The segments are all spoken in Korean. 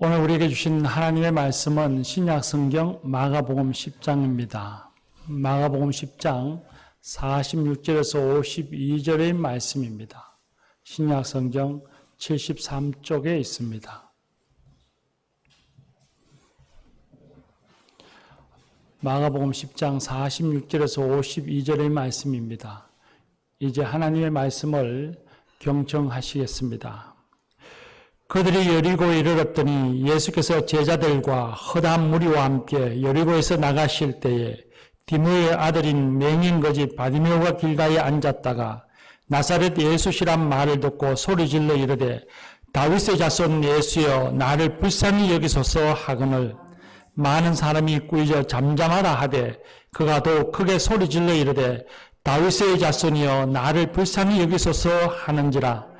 오늘 우리에게 주신 하나님의 말씀은 신약성경 마가복음 10장입니다. 마가복음 10장 46절에서 52절의 말씀입니다. 신약성경 73쪽에 있습니다. 마가복음 10장 46절에서 52절의 말씀입니다. 이제 하나님의 말씀을 경청하시겠습니다. 그들이 여리고에 이르렀더니 예수께서 제자들과 허다한 무리와 함께 여리고에서 나가실 때에 디므의 아들인 맹인거지 바디메오가 길가에 앉았다가 나사렛 예수시란 말을 듣고 소리질러 이르되 다윗의 자손 예수여 나를 불쌍히 여기소서 하거늘 많은 사람이 꾸짖어 잠잠하라 하되 그가 더욱 크게 소리질러 이르되 다윗의 자손이여 나를 불쌍히 여기소서 하는지라.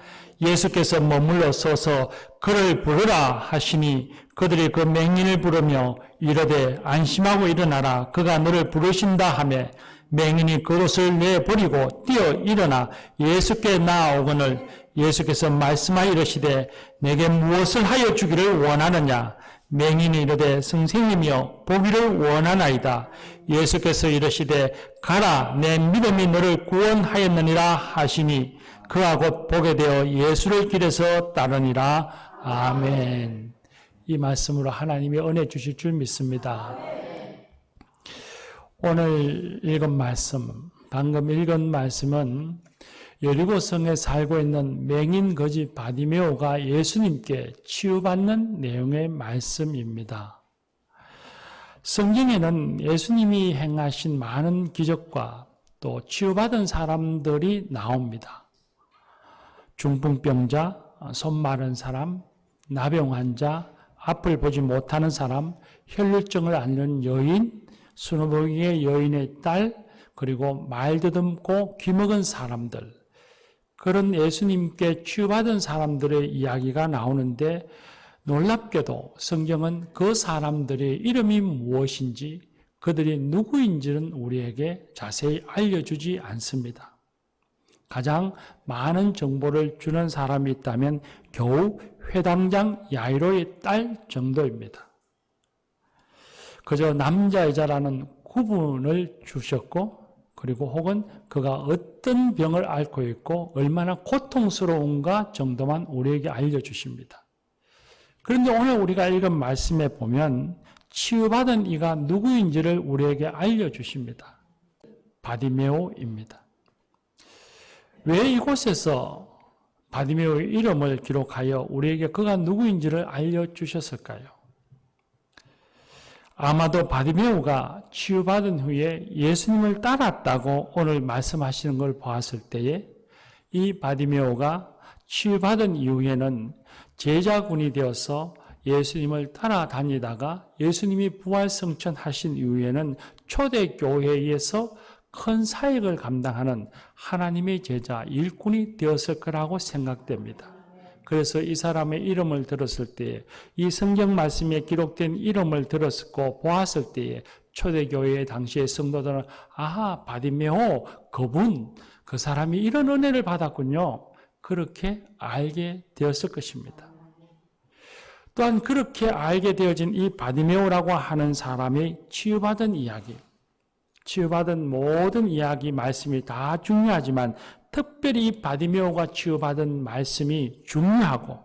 예수께서 머물러 서서 그를 부르라 하시니 그들이 그 맹인을 부르며 이르되 안심하고 일어나라 그가 너를 부르신다 하매 맹인이 그것을 내버리고 뛰어 일어나 예수께 나아오거늘 예수께서 말씀하여 이르시되 내게 무엇을 하여 주기를 원하느냐. 맹인이 이르되 선생님이여 보기를 원하나이다. 예수께서 이르시되 가라 내 믿음이 너를 구원하였느니라 하시니 그가 곧 보게 되어 예수를 길에서 따르니라. 아멘. 이 말씀으로 하나님이 은혜 주실 줄 믿습니다. 오늘 읽은 말씀, 방금 읽은 말씀은 여리고성에 살고 있는 맹인 거지 바디메오가 예수님께 치유받는 내용의 말씀입니다. 성경에는 예수님이 행하신 많은 기적과 또 치유받은 사람들이 나옵니다. 중풍병자, 손 마른 사람, 나병 환자, 앞을 보지 못하는 사람, 혈류증을 앓는 여인, 순호복의 여인의 딸, 그리고 말 더듬고 귀먹은 사람들, 그런 예수님께 치유받은 사람들의 이야기가 나오는데 놀랍게도 성경은 그 사람들의 이름이 무엇인지 그들이 누구인지는 우리에게 자세히 알려주지 않습니다. 가장 많은 정보를 주는 사람이 있다면 겨우 회당장 야이로의 딸 정도입니다. 그저 남자 여자라는 구분을 주셨고 그리고 혹은 그가 어떤 병을 앓고 있고 얼마나 고통스러운가 정도만 우리에게 알려주십니다. 그런데 오늘 우리가 읽은 말씀에 보면 치유받은 이가 누구인지를 우리에게 알려주십니다. 바디메오입니다. 왜 이곳에서 바디메오의 이름을 기록하여 우리에게 그가 누구인지를 알려주셨을까요? 아마도 바디메오가 치유받은 후에 예수님을 따랐다고 오늘 말씀하시는 걸 보았을 때에 이 바디메오가 치유받은 이후에는 제자군이 되어서 예수님을 따라다니다가 예수님이 부활승천하신 이후에는 초대교회에서 큰 사역을 감당하는 하나님의 제자 일꾼이 되었을 거라고 생각됩니다. 그래서 이 사람의 이름을 들었을 때에 이 성경 말씀에 기록된 이름을 들었고 보았을 때에 초대교회 당시의 성도들은 아하 바디메오 그분 그 사람이 이런 은혜를 받았군요. 그렇게 알게 되었을 것입니다. 또한 그렇게 알게 되어진 이 바디메오라고 하는 사람이 치유받은 이야기, 치유받은 모든 이야기 말씀이 다 중요하지만 특별히 이 바디메오가 치유받은 말씀이 중요하고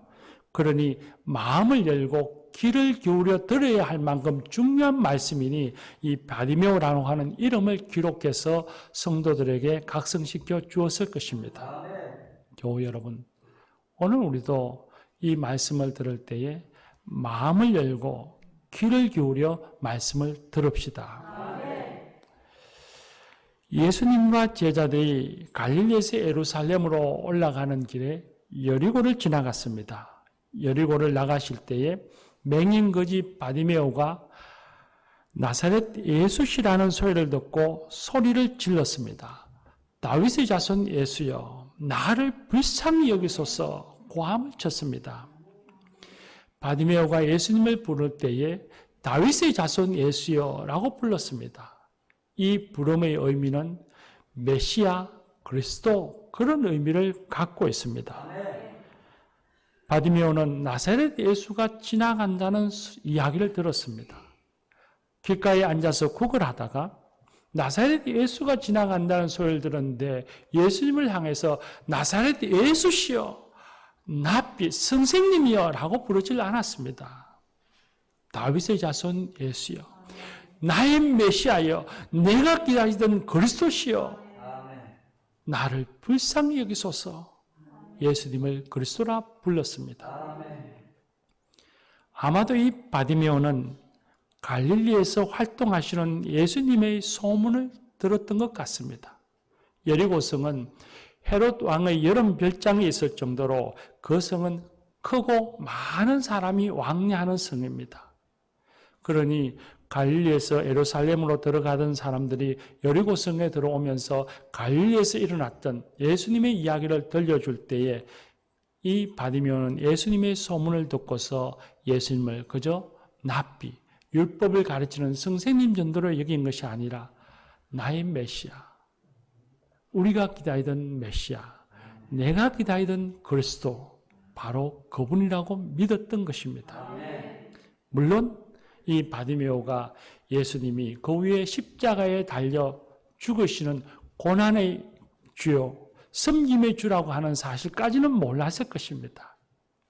그러니 마음을 열고 귀를 기울여 들어야 할 만큼 중요한 말씀이니 이 바디메오라고 하는 이름을 기록해서 성도들에게 각성시켜 주었을 것입니다. 교우 여러분, 오늘 우리도 이 말씀을 들을 때에 마음을 열고 귀를 기울여 말씀을 들읍시다. 예수님과 제자들이 갈릴리에서 예루살렘으로 올라가는 길에 여리고를 지나갔습니다. 여리고를 나가실 때에 맹인거지 바디메오가 나사렛 예수시라는 소리를 듣고 소리를 질렀습니다. 다윗의 자손 예수여 나를 불쌍히 여기소서 고함을 쳤습니다. 바디메오가 예수님을 부를 때에 다윗의 자손 예수여 라고 불렀습니다. 이 부름의 의미는 메시아, 그리스도 그런 의미를 갖고 있습니다. 바디메오는 나사렛 예수가 지나간다는 이야기를 들었습니다. 길가에 앉아서 구걸하다가 나사렛 예수가 지나간다는 소리를 들었는데 예수님을 향해서 나사렛 예수시여, 랍비, 선생님이여 라고 부르질 않았습니다. 다윗의 자손 예수여, 나의 메시아여, 내가 기다리던 그리스도시여, 나를 불쌍히 여기소서. 예수님을 그리스도라 불렀습니다. 아마도 이 바디메오는 갈릴리에서 활동하시는 예수님의 소문을 들었던 것 같습니다. 여리고성은 헤롯 왕의 여름 별장이 있을 정도로 그 성은 크고 많은 사람이 왕래하는 성입니다. 그러니 갈릴리에서 예루살렘으로 들어가던 사람들이 여리고성에 들어오면서 갈릴리에서 일어났던 예수님의 이야기를 들려줄 때에 이 바디메오는 예수님의 소문을 듣고서 예수님을 그저 랍비, 율법을 가르치는 선생님 정도로 여긴 것이 아니라 나의 메시아, 우리가 기다리던 메시아, 내가 기다리던 그리스도, 바로 그분이라고 믿었던 것입니다. 물론 이 바디메오가 예수님이 그 위에 십자가에 달려 죽으시는 고난의 주요, 섬김의 주라고 하는 사실까지는 몰랐을 것입니다.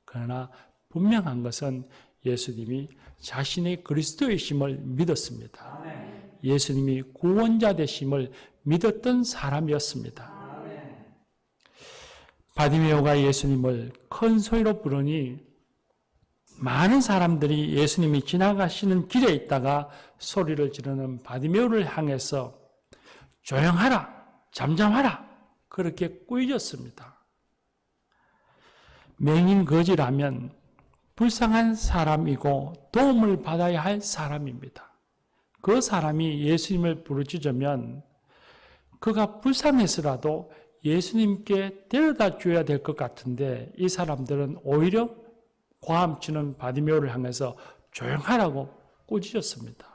그러나 분명한 것은 예수님이 자신의 그리스도이심을 믿었습니다. 예수님이 구원자 되심을 믿었던 사람이었습니다. 바디메오가 예수님을 큰 소리로 부르니 많은 사람들이 예수님이 지나가시는 길에 있다가 소리를 지르는 바디메오를 향해서 조용하라, 잠잠하라, 그렇게 꾸짖었습니다. 맹인 거지라면 불쌍한 사람이고 도움을 받아야 할 사람입니다. 그 사람이 예수님을 부르짖으면 그가 불쌍해서라도 예수님께 데려다 줘야 될 것 같은데 이 사람들은 오히려 고함치는 바디메오를 향해서 조용하라고 꾸짖었습니다.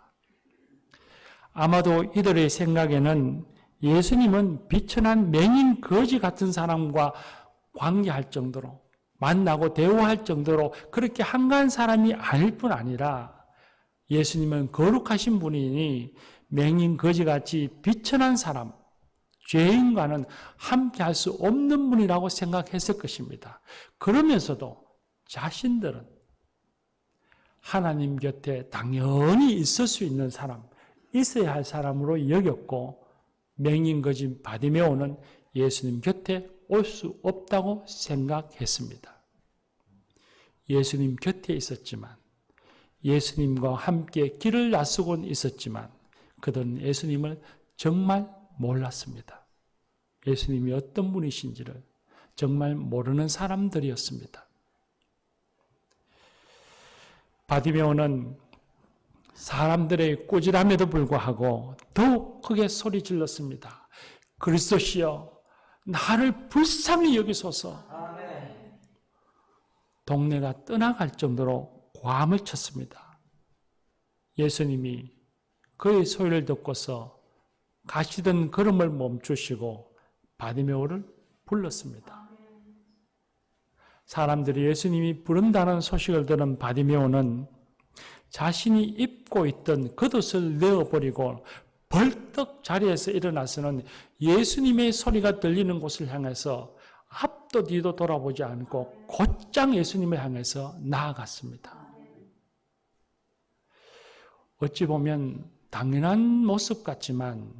아마도 이들의 생각에는 예수님은 비천한 맹인 거지 같은 사람과 관계할 정도로, 만나고 대화할 정도로 그렇게 한가한 사람이 아닐 뿐 아니라 예수님은 거룩하신 분이니 맹인 거지같이 비천한 사람, 죄인과는 함께할 수 없는 분이라고 생각했을 것입니다. 그러면서도 자신들은 하나님 곁에 당연히 있을 수 있는 사람, 있어야 할 사람으로 여겼고 맹인 거지 바디메오는 예수님 곁에 올 수 없다고 생각했습니다. 예수님 곁에 있었지만, 예수님과 함께 길을 나서곤 있었지만 그들은 예수님을 정말 몰랐습니다. 예수님이 어떤 분이신지를 정말 모르는 사람들이었습니다. 바디메오는 사람들의 꾸지람에도 불구하고 더욱 크게 소리 질렀습니다. 그리스도시여, 나를 불쌍히 여기소서. 동네가 떠나갈 정도로 고함을 쳤습니다. 예수님이 그의 소리를 듣고서 가시던 걸음을 멈추시고 바디메오를 불렀습니다. 사람들이 예수님이 부른다는 소식을 들은 바디메오는 자신이 입고 있던 겉옷을 내어버리고 벌떡 자리에서 일어나서는 예수님의 소리가 들리는 곳을 향해서 앞도 뒤도 돌아보지 않고 곧장 예수님을 향해서 나아갔습니다. 어찌 보면 당연한 모습 같지만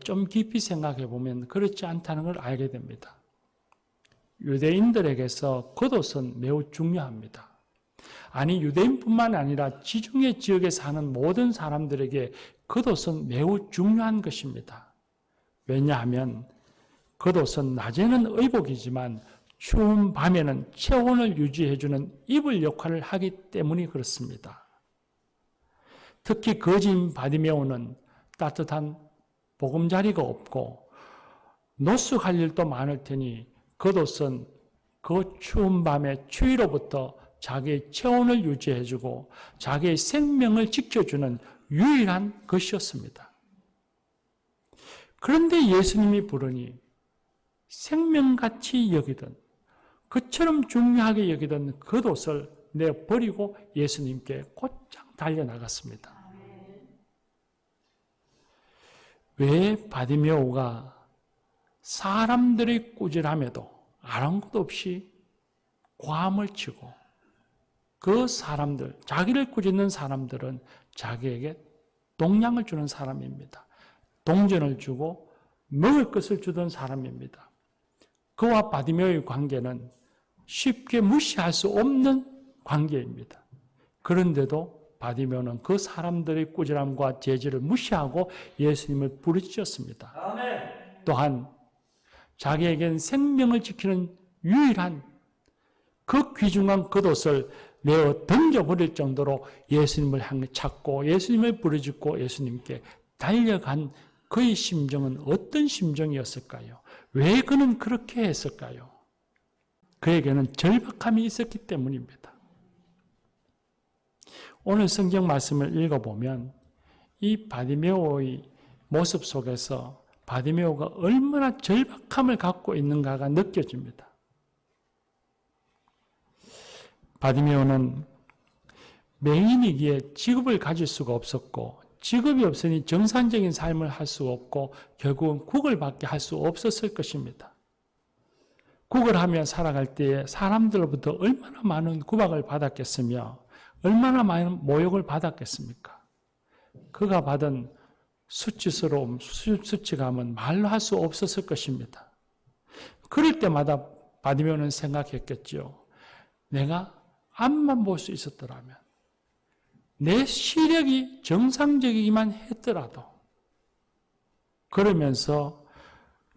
좀 깊이 생각해 보면 그렇지 않다는 걸 알게 됩니다. 유대인들에게서 겉옷은 매우 중요합니다. 아니, 유대인뿐만 아니라 지중해 지역에 사는 모든 사람들에게 겉옷은 매우 중요한 것입니다. 왜냐하면 겉옷은 낮에는 의복이지만 추운 밤에는 체온을 유지해주는 이불 역할을 하기 때문이 그렇습니다. 특히 거지인 바디메오는 따뜻한 보금자리가 없고 노숙할 일도 많을 테니 겉옷은 그 추운 밤의 추위로부터 자기의 체온을 유지해주고 자기의 생명을 지켜주는 유일한 것이었습니다. 그런데 예수님이 부르니 생명같이 여기던 그처럼 중요하게 여기던 겉옷을 내버리고 예수님께 곧장 달려나갔습니다. 왜 바디메오가 사람들의 꾸지람에도 아랑곳 없이 고함을 치고 그 사람들, 자기를 꾸짖는 사람들은 자기에게 동량을 주는 사람입니다. 동전을 주고 먹을 것을 주던 사람입니다. 그와 바디메오의 관계는 쉽게 무시할 수 없는 관계입니다. 그런데도 바디메오는 그 사람들의 꾸지람과 제지를 무시하고 예수님을 부르짖었습니다. 아멘. 또한 자기에겐 생명을 지키는 유일한 그 귀중한 겉옷을 내어 던져버릴 정도로 예수님을 향해 찾고 예수님을 부르짖고 예수님께 달려간 그의 심정은 어떤 심정이었을까요? 왜 그는 그렇게 했을까요? 그에게는 절박함이 있었기 때문입니다. 오늘 성경 말씀을 읽어보면 이 바디메오의 모습 속에서 바디메오가 얼마나 절박함을 갖고 있는가가 느껴집니다. 바디메오는 맹인이기에 직업을 가질 수가 없었고 직업이 없으니 정상적인 삶을 할 수 없고 결국은 구걸밖에 할 수 없었을 것입니다. 구걸하며 살아갈 때에 사람들로부터 얼마나 많은 구박을 받았겠으며 얼마나 많은 모욕을 받았겠습니까? 그가 받은 수치스러움, 수치감은 말로 할 수 없었을 것입니다. 그럴 때마다 바디메오는 생각했겠죠. 내가 앞만 볼 수 있었더라면, 내 시력이 정상적이기만 했더라도, 그러면서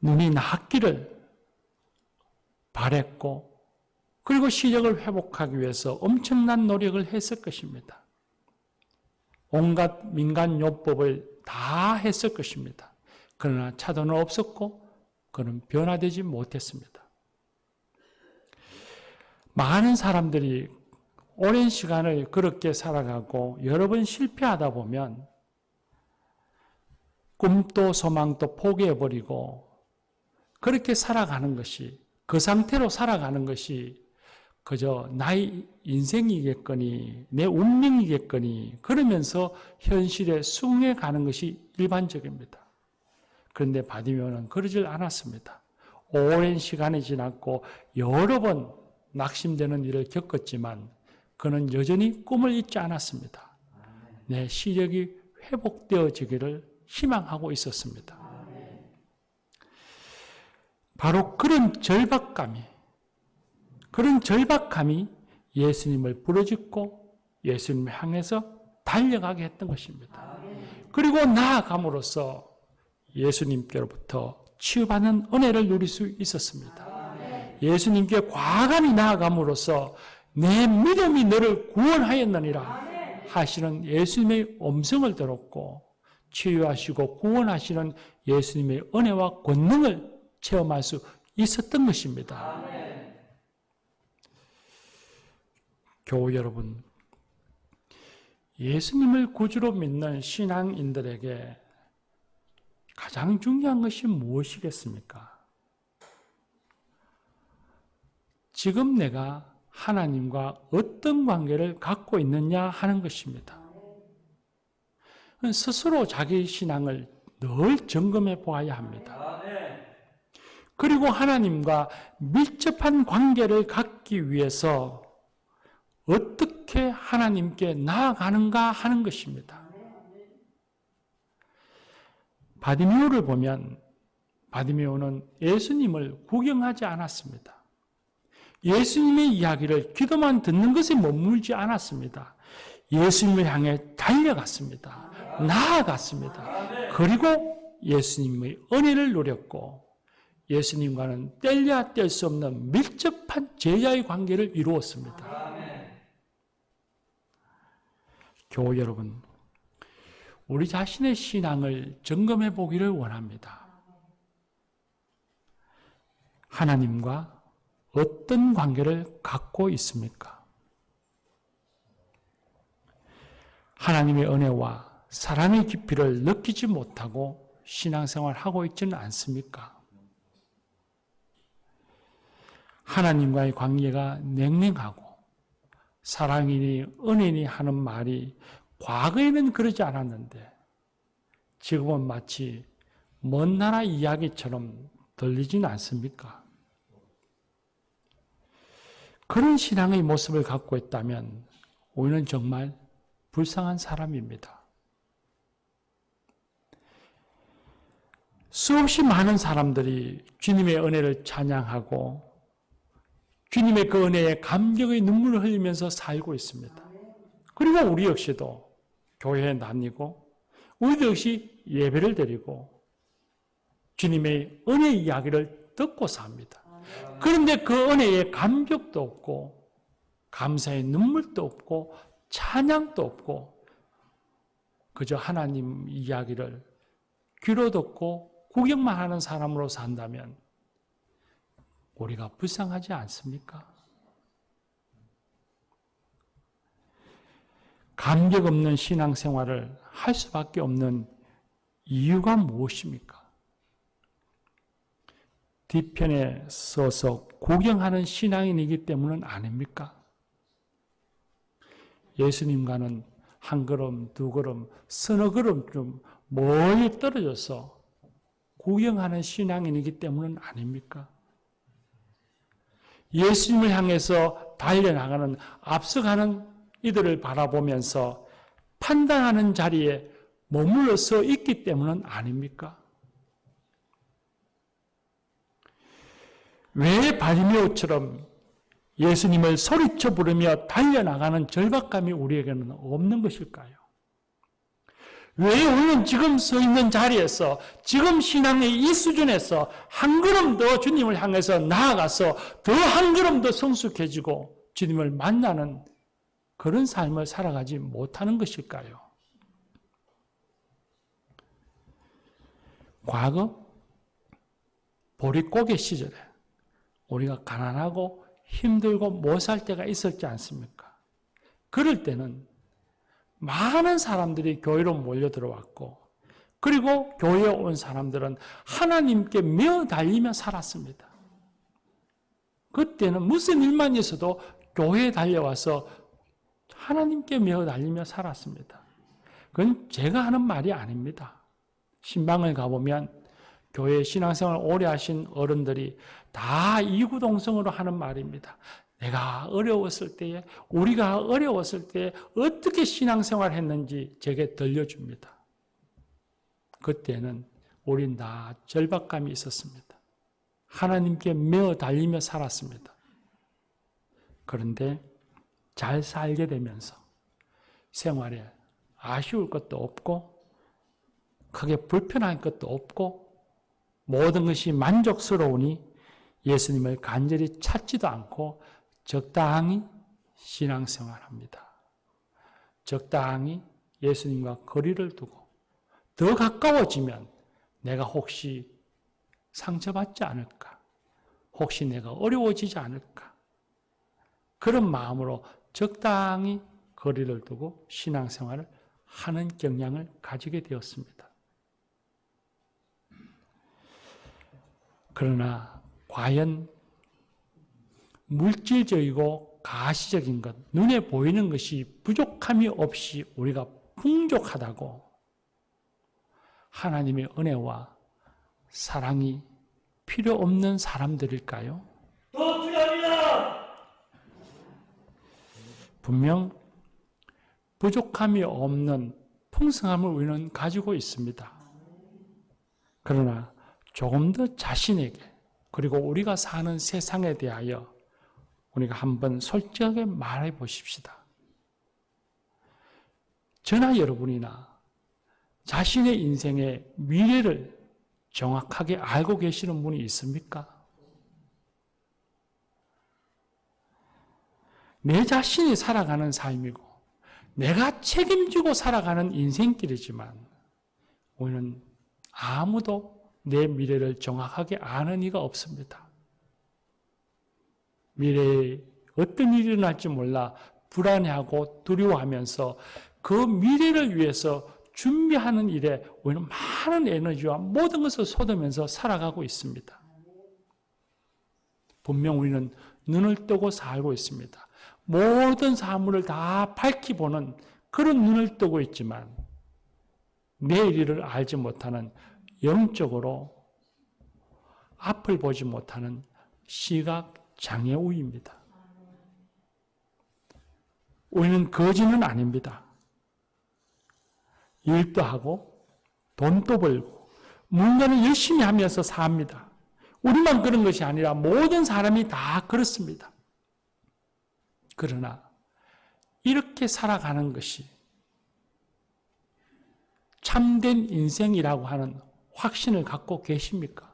눈이 나았기를 바랬고, 그리고 시력을 회복하기 위해서 엄청난 노력을 했을 것입니다. 온갖 민간요법을 다 했을 것입니다. 그러나 차도는 없었고 그는 변화되지 못했습니다. 많은 사람들이 오랜 시간을 그렇게 살아가고 여러 번 실패하다 보면 꿈도 소망도 포기해버리고 그렇게 살아가는 것이, 그 상태로 살아가는 것이 그저 나의 인생이겠거니 내 운명이겠거니 그러면서 현실에 수긍해가는 것이 일반적입니다. 그런데 바디메오는 그러질 않았습니다. 오랜 시간이 지났고 여러 번 낙심되는 일을 겪었지만 그는 여전히 꿈을 잊지 않았습니다. 내 시력이 회복되어지기를 희망하고 있었습니다. 바로 그런 절박감이 예수님을 부르짖고 예수님을 향해서 달려가게 했던 것입니다. 그리고 나아감으로써 예수님께로부터 치유받는 은혜를 누릴 수 있었습니다. 예수님께 과감히 나아감으로써 내 믿음이 너를 구원하였느니라 하시는 예수님의 음성을 들었고 치유하시고 구원하시는 예수님의 은혜와 권능을 체험할 수 있었던 것입니다. 교우 여러분, 예수님을 구주로 믿는 신앙인들에게 가장 중요한 것이 무엇이겠습니까? 지금 내가 하나님과 어떤 관계를 갖고 있느냐 하는 것입니다. 스스로 자기 신앙을 늘 점검해 보아야 합니다. 그리고 하나님과 밀접한 관계를 갖기 위해서 어떻게 하나님께 나아가는가 하는 것입니다. 바디메오를 보면 바디메오는 예수님을 구경하지 않았습니다. 예수님의 이야기를 귀로만 듣는 것에 머물지 않았습니다. 예수님을 향해 달려갔습니다. 나아갔습니다. 그리고 예수님의 은혜를 누렸고 예수님과는 뗄래야 뗄 수 없는 밀접한 제자의 관계를 이루었습니다. 교우 여러분, 우리 자신의 신앙을 점검해 보기를 원합니다. 하나님과 어떤 관계를 갖고 있습니까? 하나님의 은혜와 사랑의 깊이를 느끼지 못하고 신앙생활을 하고 있지는 않습니까? 하나님과의 관계가 냉랭하고 사랑이니 은혜니 하는 말이 과거에는 그러지 않았는데 지금은 마치 먼 나라 이야기처럼 들리진 않습니까? 그런 신앙의 모습을 갖고 있다면 우리는 정말 불쌍한 사람입니다. 수없이 많은 사람들이 주님의 은혜를 찬양하고 주님의 그 은혜에 감격의 눈물을 흘리면서 살고 있습니다. 그리고 우리 역시도 교회에 다니고 우리도 역시 예배를 드리고 주님의 은혜 이야기를 듣고 삽니다. 그런데 그 은혜에 감격도 없고 감사의 눈물도 없고 찬양도 없고 그저 하나님 이야기를 귀로 듣고 구경만 하는 사람으로 산다면 우리가 불쌍하지 않습니까? 감격 없는 신앙생활을 할 수밖에 없는 이유가 무엇입니까? 뒤편에 서서 구경하는 신앙인이기 때문은 아닙니까? 예수님과는 한 걸음, 두 걸음, 서너 걸음 좀 멀리 떨어져서 구경하는 신앙인이기 때문은 아닙니까? 예수님을 향해서 달려나가는, 앞서가는 이들을 바라보면서 판단하는 자리에 머물러 서 있기 때문은 아닙니까? 왜 바리메오처럼 예수님을 소리쳐 부르며 달려나가는 절박감이 우리에게는 없는 것일까요? 왜 우리는 지금 서 있는 자리에서, 지금 신앙의 이 수준에서 한 걸음 더 주님을 향해서 나아가서 더 한 걸음 더 성숙해지고 주님을 만나는 그런 삶을 살아가지 못하는 것일까요? 과거 보릿고개 시절에 우리가 가난하고 힘들고 못 살 때가 있었지 않습니까? 그럴 때는 많은 사람들이 교회로 몰려 들어왔고 그리고 교회에 온 사람들은 하나님께 매어 달리며 살았습니다. 그때는 무슨 일만 있어도 교회에 달려와서 하나님께 매어 달리며 살았습니다. 그건 제가 하는 말이 아닙니다. 신방을 가보면 교회 신앙생활 오래 하신 어른들이 다 이구동성으로 하는 말입니다. 내가 어려웠을 때에, 우리가 어려웠을 때에 어떻게 신앙생활 했는지 제게 들려줍니다. 그때는 우린 다 절박감이 있었습니다. 하나님께 매어 달리며 살았습니다. 그런데 잘 살게 되면서 생활에 아쉬울 것도 없고 크게 불편할 것도 없고 모든 것이 만족스러우니 예수님을 간절히 찾지도 않고 적당히 신앙생활합니다. 적당히 예수님과 거리를 두고 더 가까워지면 내가 혹시 상처받지 않을까? 혹시 내가 어려워지지 않을까? 그런 마음으로 적당히 거리를 두고 신앙생활을 하는 경향을 가지게 되었습니다. 그러나 과연 물질적이고 가시적인 것, 눈에 보이는 것이 부족함이 없이 우리가 풍족하다고 하나님의 은혜와 사랑이 필요 없는 사람들일까요? 더 필요합니다. 분명 부족함이 없는 풍성함을 우리는 가지고 있습니다. 그러나 조금 더 자신에게 그리고 우리가 사는 세상에 대하여 우리가 한번 솔직하게 말해 보십시다. 저나 여러분이나 자신의 인생의 미래를 정확하게 알고 계시는 분이 있습니까? 내 자신이 살아가는 삶이고 내가 책임지고 살아가는 인생길이지만 우리는 아무도 내 미래를 정확하게 아는 이가 없습니다. 미래에 어떤 일이 일어날지 몰라 불안해하고 두려워하면서 그 미래를 위해서 준비하는 일에 우리는 많은 에너지와 모든 것을 쏟으면서 살아가고 있습니다. 분명 우리는 눈을 뜨고 살고 있습니다. 모든 사물을 다 밝히 보는 그런 눈을 뜨고 있지만 내일 일을 알지 못하는 영적으로 앞을 보지 못하는 시각 장애우입니다. 우리는 거지는 아닙니다. 일도 하고 돈도 벌고 뭔가를 열심히 하면서 삽니다. 우리만 그런 것이 아니라 모든 사람이 다 그렇습니다. 그러나 이렇게 살아가는 것이 참된 인생이라고 하는 확신을 갖고 계십니까?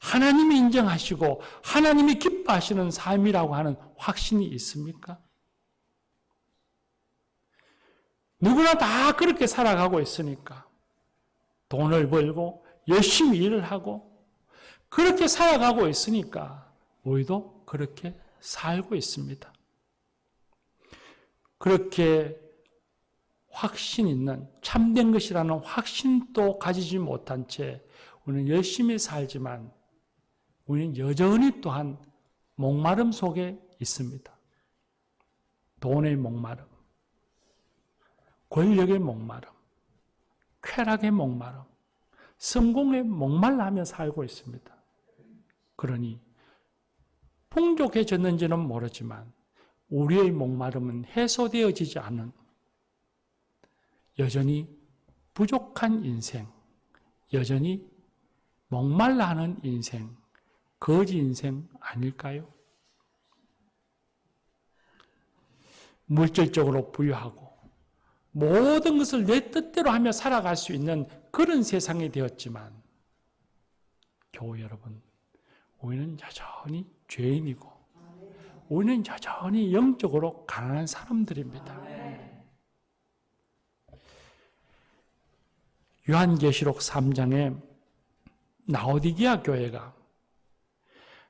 하나님이 인정하시고 하나님이 기뻐하시는 삶이라고 하는 확신이 있습니까? 누구나 다 그렇게 살아가고 있으니까 돈을 벌고 열심히 일을 하고 그렇게 살아가고 있으니까 우리도 그렇게 살고 있습니다. 그렇게 확신 있는 참된 것이라는 확신도 가지지 못한 채 우리는 열심히 살지만 우리는 여전히 또한 목마름 속에 있습니다. 돈의 목마름, 권력의 목마름, 쾌락의 목마름, 성공의 목말라하며 살고 있습니다. 그러니 풍족해졌는지는 모르지만 우리의 목마름은 해소되어지지 않은 여전히 부족한 인생, 여전히 목말라하는 인생, 거지 인생 아닐까요? 물질적으로 부유하고 모든 것을 내 뜻대로 하며 살아갈 수 있는 그런 세상이 되었지만 교우 여러분, 우리는 여전히 죄인이고 우리는 여전히 영적으로 가난한 사람들입니다. 요한계시록 3장에 라오디게아 교회가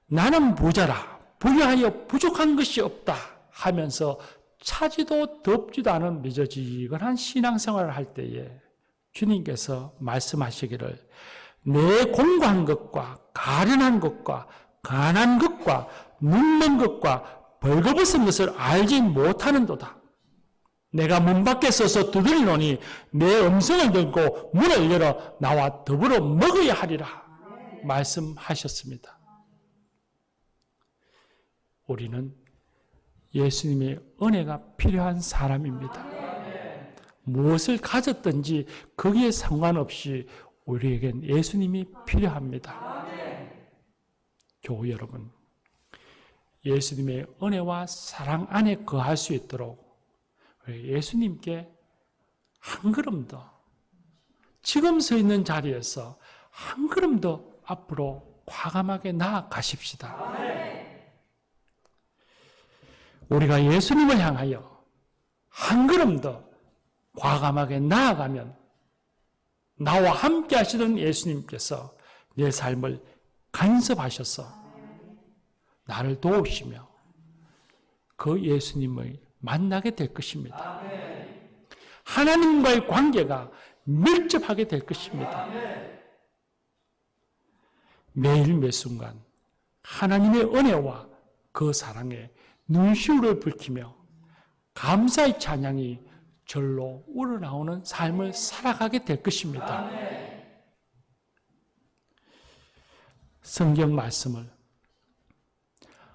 나는 부자라 부유하여 부족한 것이 없다 하면서 차지도 덥지도 않은 미저지근한 신앙생활을 할 때에 주님께서 말씀하시기를 내 공고한 것과 가련한 것과 가난한 것과 눈먼 것과 벌거벗은 것을 알지 못하는도다. 내가 문 밖에 서서 두드리노니 내 음성을 듣고 문을 열어 나와 더불어 먹어야 하리라 말씀하셨습니다. 우리는 예수님의 은혜가 필요한 사람입니다. 무엇을 가졌든지 거기에 상관없이 우리에겐 예수님이 필요합니다. 교우 여러분, 예수님의 은혜와 사랑 안에 거할 수 있도록 예수님께 한 걸음 더, 지금 서 있는 자리에서 한 걸음 더 앞으로 과감하게 나아가십시다. 우리가 예수님을 향하여 한 걸음 더 과감하게 나아가면 나와 함께 하시던 예수님께서 내 삶을 간섭하셔서 나를 도우시며 그 예수님을 만나게 될 것입니다. 하나님과의 관계가 밀접하게 될 것입니다. 매일 매순간 하나님의 은혜와 그 사랑에 눈시울을 붉히며 감사의 찬양이 절로 우러나오는 삶을 살아가게 될 것입니다. 성경 말씀을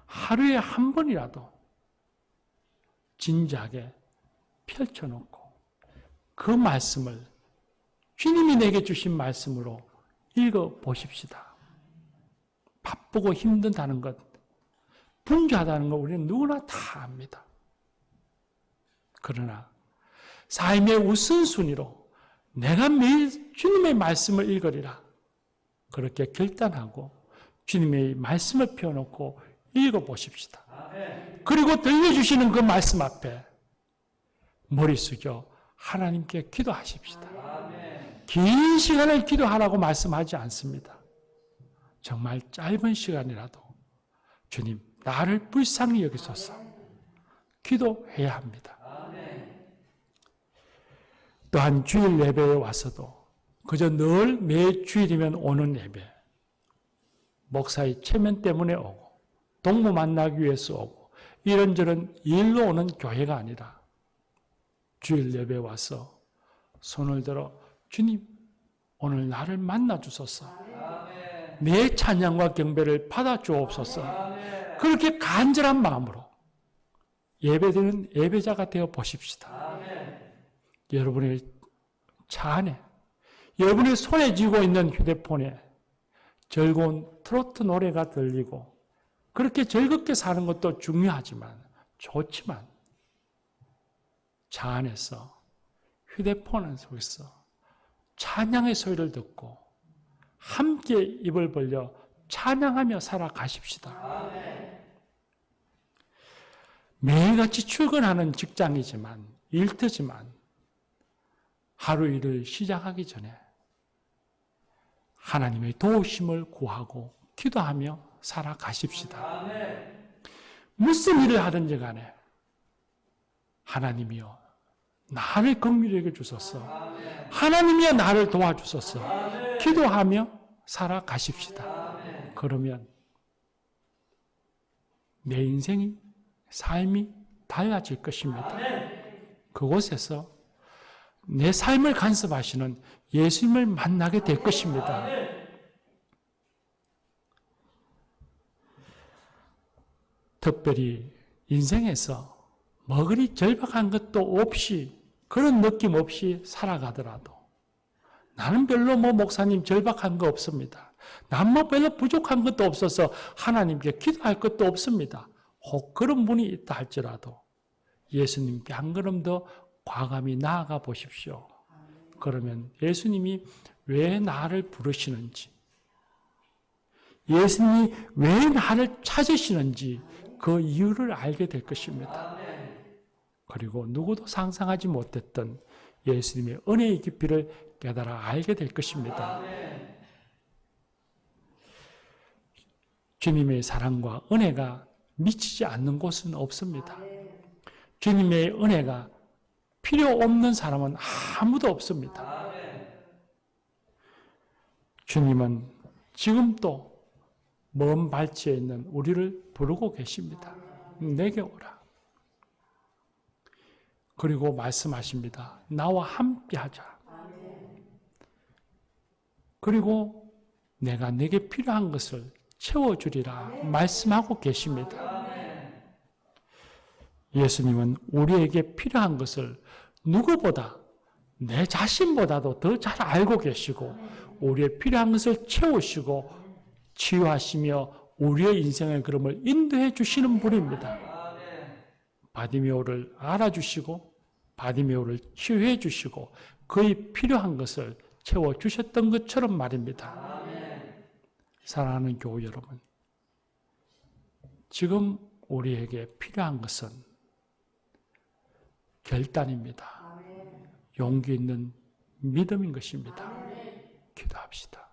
하루에 한 번이라도 진지하게 펼쳐놓고 그 말씀을 주님이 내게 주신 말씀으로 읽어보십시다. 바쁘고 힘든다는 것, 분주하다는 것 우리는 누구나 다 압니다. 그러나 삶의 우선순위로 내가 매일 주님의 말씀을 읽으리라 그렇게 결단하고 주님의 말씀을 펴놓고 읽어보십시다. 그리고 들려주시는 그 말씀 앞에 머리 숙여 하나님께 기도하십시다. 긴 시간을 기도하라고 말씀하지 않습니다. 정말 짧은 시간이라도 주님 나를 불쌍히 여기소서 기도해야 합니다. 또한 주일 예배에 와서도 그저 늘 매 주일이면 오는 예배 목사의 체면 때문에 오고 동무 만나기 위해서 오고 이런저런 일로 오는 교회가 아니라 주일 예배 와서 손을 들어 주님 오늘 나를 만나 주소서. 내 찬양과 경배를 받아 주옵소서. 그렇게 간절한 마음으로 예배드리는 예배자가 되어 보십시다. 여러분의 차 안에, 여러분의 손에 쥐고 있는 휴대폰에 즐거운 트로트 노래가 들리고 그렇게 즐겁게 사는 것도 중요하지만 좋지만 차 안에서 휴대폰 속에서 찬양의 소리를 듣고 함께 입을 벌려 찬양하며 살아가십시다. 매일같이 출근하는 직장이지만 일터지만 하루 일을 시작하기 전에 하나님의 도우심을 구하고 기도하며 살아가십시다. 무슨 일을 하든지 간에 하나님이여 나를 긍휼히 여겨 주소서. 하나님이여 나를 도와주소서. 기도하며 살아가십시다. 그러면 내 인생이 삶이 달라질 것입니다. 그곳에서 내 삶을 간섭하시는 예수님을 만나게 될 것입니다. 특별히 인생에서 뭐 그리 절박한 것도 없이 그런 느낌 없이 살아가더라도 나는 별로 목사님 절박한 거 없습니다. 난 별로 부족한 것도 없어서 하나님께 기도할 것도 없습니다. 혹 그런 분이 있다 할지라도 예수님께 한 걸음 더 과감히 나아가 보십시오. 그러면 예수님이 왜 나를 부르시는지, 예수님이 왜 나를 찾으시는지 그 이유를 알게 될 것입니다. 그리고 누구도 상상하지 못했던 예수님의 은혜의 깊이를 깨달아 알게 될 것입니다. 주님의 사랑과 은혜가 미치지 않는 곳은 없습니다. 주님의 은혜가 필요 없는 사람은 아무도 없습니다. 주님은 지금도 먼 발치에 있는 우리를 부르고 계십니다. 내게 오라. 그리고 말씀하십니다. 나와 함께 하자. 그리고 내가 내게 필요한 것을 채워주리라 말씀하고 계십니다. 예수님은 우리에게 필요한 것을 누구보다 내 자신보다도 더 잘 알고 계시고 우리의 필요한 것을 채우시고 치유하시며 우리의 인생의 걸음을 인도해 주시는 분입니다. 바디메오를 알아주시고 바디메오를 치유해 주시고 그의 필요한 것을 채워주셨던 것처럼 말입니다. 사랑하는 교우 여러분, 지금 우리에게 필요한 것은 결단입니다. 용기 있는 믿음인 것입니다. 기도합시다.